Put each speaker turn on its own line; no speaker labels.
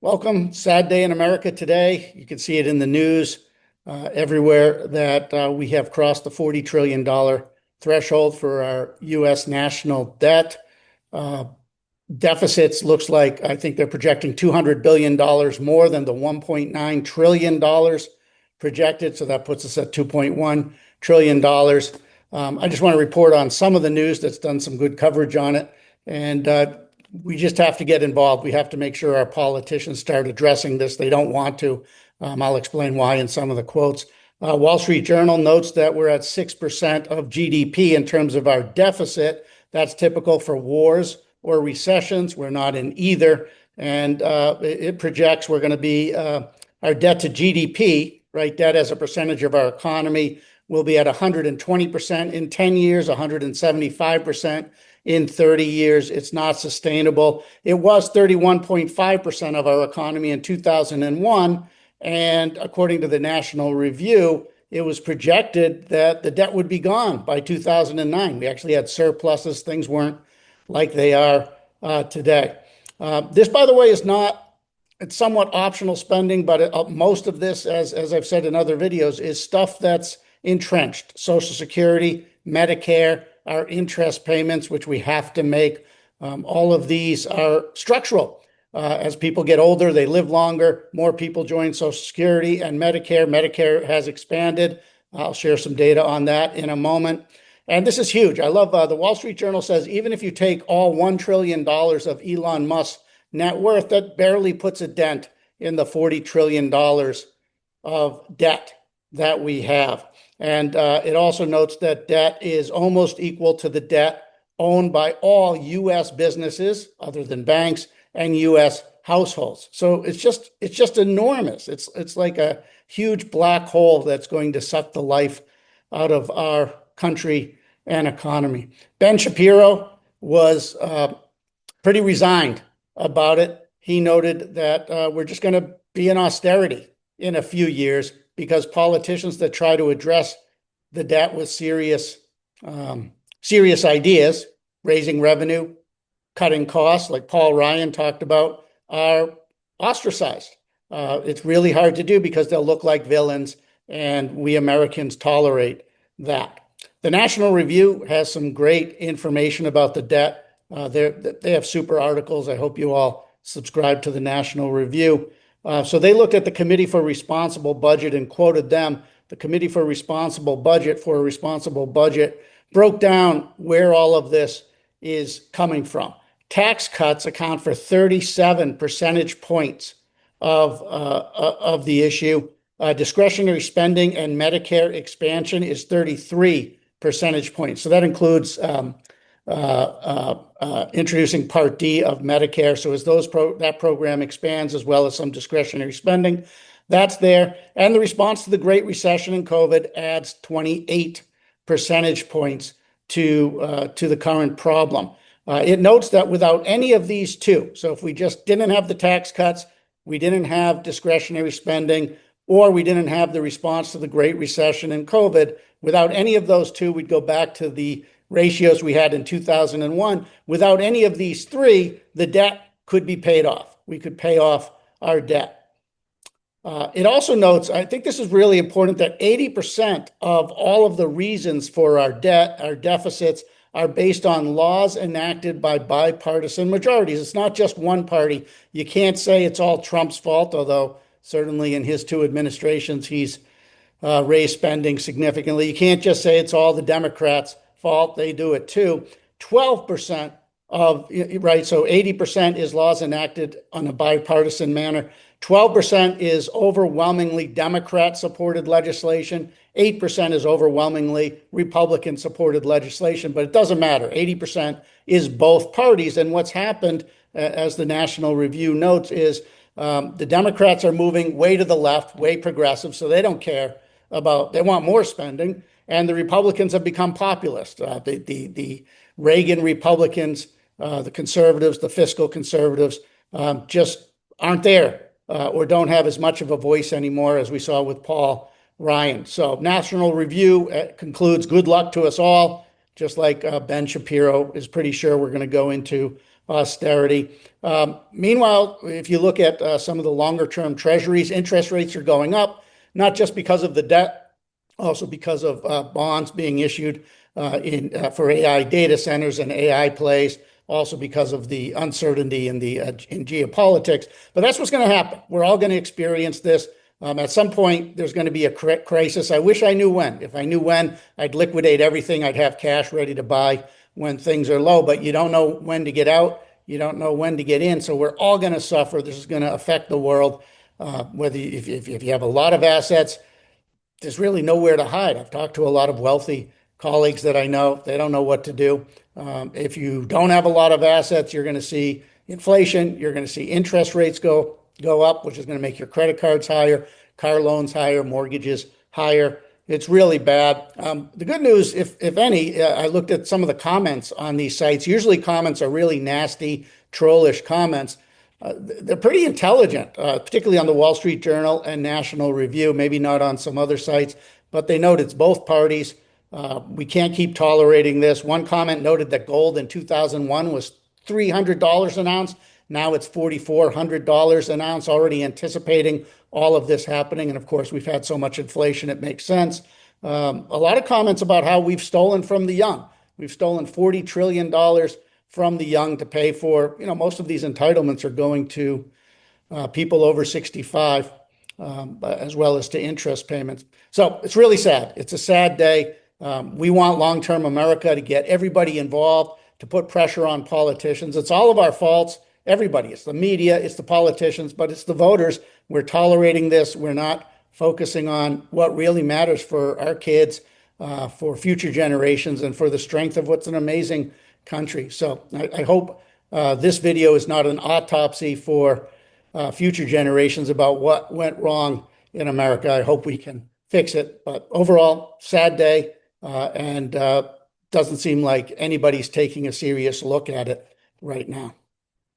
Welcome. Sad day in America today. You can see it in the news everywhere that we have crossed the $40 trillion threshold for our U.S. national debt. Uh, Deficits looks like I think they're projecting $200 billion more than the $1.9 trillion projected. So that puts us at $2.1 trillion. I just want to report on some of the news that's done some good coverage on it. And we just have to get involved. We have to make sure our politicians start addressing this. They don't want to. I'll explain why in some of the quotes. Wall Street Journal notes that we're at 6% of GDP in terms of our deficit. That's typical for wars or recessions. We're not in either. And it projects we're going to be, our debt to GDP, right, debt as a percentage of our economy, will be at 120% in 10 years, 175% in 30 years. It's not sustainable. It was 31.5% of our economy in 2001. And according to the National Review, it was projected that the debt would be gone by 2009. We actually had surpluses. Things weren't like they are today. This, by the way, is not, it's somewhat optional spending, but most of this, as I've said in other videos, is stuff that's entrenched. Social Security, Medicare, our interest payments, which we have to make. All of these are structural. As people get older, they live longer, more people join Social Security and Medicare. Medicare has expanded. I'll share some data on that in a moment. And this is huge. I love the Wall Street Journal says even if you take all $1 trillion of Elon Musk's net worth, that barely puts a dent in the $40 trillion of debt that we have. And it also notes that debt is almost equal to the debt owned by all U.S. businesses, other than banks, and U.S. households. So it's just enormous. It's like a huge black hole that's going to suck the life out of our country and economy. Ben Shapiro was pretty resigned about it. He noted that we're just going to be in austerity in a few years because politicians that try to address the debt with serious ideas, raising revenue, cutting costs, like Paul Ryan talked about, are ostracized. It's really hard to do because they'll look like villains, and we Americans tolerate that. The National Review has some great information about the debt. They have super articles. I hope you all subscribe to the National Review. So they looked at the Committee for Responsible Budget and quoted them. The Committee for a Responsible Budget broke down where all of this is coming from. Tax cuts account for 37 percentage points of the issue. Discretionary spending and Medicare expansion is 33 percentage points. So that includes introducing Part D of Medicare. So as that program expands, as well as some discretionary spending, that's there. And the response to the Great Recession and COVID adds 28 percentage points to the current problem. It notes that without any of these two, so if we just didn't have the tax cuts, we didn't have discretionary spending, or we didn't have the response to the Great Recession and COVID, without any of those two, we'd go back to the ratios we had in 2001. Without any of these three, the debt could be paid off. We could pay off our debt. It also notes, I think this is really important, that 80% of all of the reasons for our debt, our deficits, are based on laws enacted by bipartisan majorities. It's not just one party. You can't say it's all Trump's fault, although certainly in his two administrations, he's raised spending significantly. You can't just say it's all the Democrats' fault. They do it too. 12% right, so 80% is laws enacted on a bipartisan manner. 12% is overwhelmingly Democrat-supported legislation. 8% is overwhelmingly Republican-supported legislation, but it doesn't matter. 80% is both parties. And what's happened, as the National Review notes, is the Democrats are moving way to the left, way progressive, so they don't care about, they want more spending. And the Republicans have become populist. The Reagan Republicans, the conservatives, the fiscal conservatives, just aren't there or don't have as much of a voice anymore, as we saw with Paul Ryan. So National Review concludes, good luck to us all, just like Ben Shapiro is pretty sure we're going to go into austerity. Meanwhile, if you look at some of the longer term treasuries, interest rates are going up, not just because of the debt, also because of bonds being issued for AI data centers and AI plays, also because of the uncertainty in geopolitics. But that's what's going to happen. We're all going to experience this. At some point, there's going to be a crisis. I wish I knew when. If I knew when, I'd liquidate everything. I'd have cash ready to buy when things are low, but you don't know when to get out. You don't know when to get in. So we're all going to suffer. This is going to affect the world. If you have a lot of assets, there's really nowhere to hide. I've talked to a lot of wealthy colleagues that I know. They don't know what to do. If you don't have a lot of assets, you're going to see inflation. You're going to see interest rates go up, which is going to make your credit cards higher, car loans higher, mortgages higher. It's really bad. The good news, if any, I looked at some of the comments on these sites. Usually comments are really nasty, trollish comments. They're pretty intelligent, particularly on the Wall Street Journal and National Review, maybe not on some other sites, but they note it's both parties. We can't keep tolerating this. One comment noted that gold in 2001 was $300 an ounce. Now it's $4,400 an ounce, already anticipating all of this happening. And of course, we've had so much inflation, it makes sense. A lot of comments about how we've stolen from the young. We've stolen $40 trillion from the young to pay for, most of these entitlements are going to people over 65, as well as to interest payments. So it's really sad. It's a sad day. We want long-term America to get everybody involved, to put pressure on politicians. It's all of our faults. Everybody. It's the media, it's the politicians, but it's the voters. We're tolerating this. We're not focusing on what really matters for our kids, for future generations, and for the strength of what's an amazing country. So I hope this video is not an autopsy for future generations about what went wrong in America. I hope we can fix it. But overall, sad day, and doesn't seem like anybody's taking a serious look at it right now.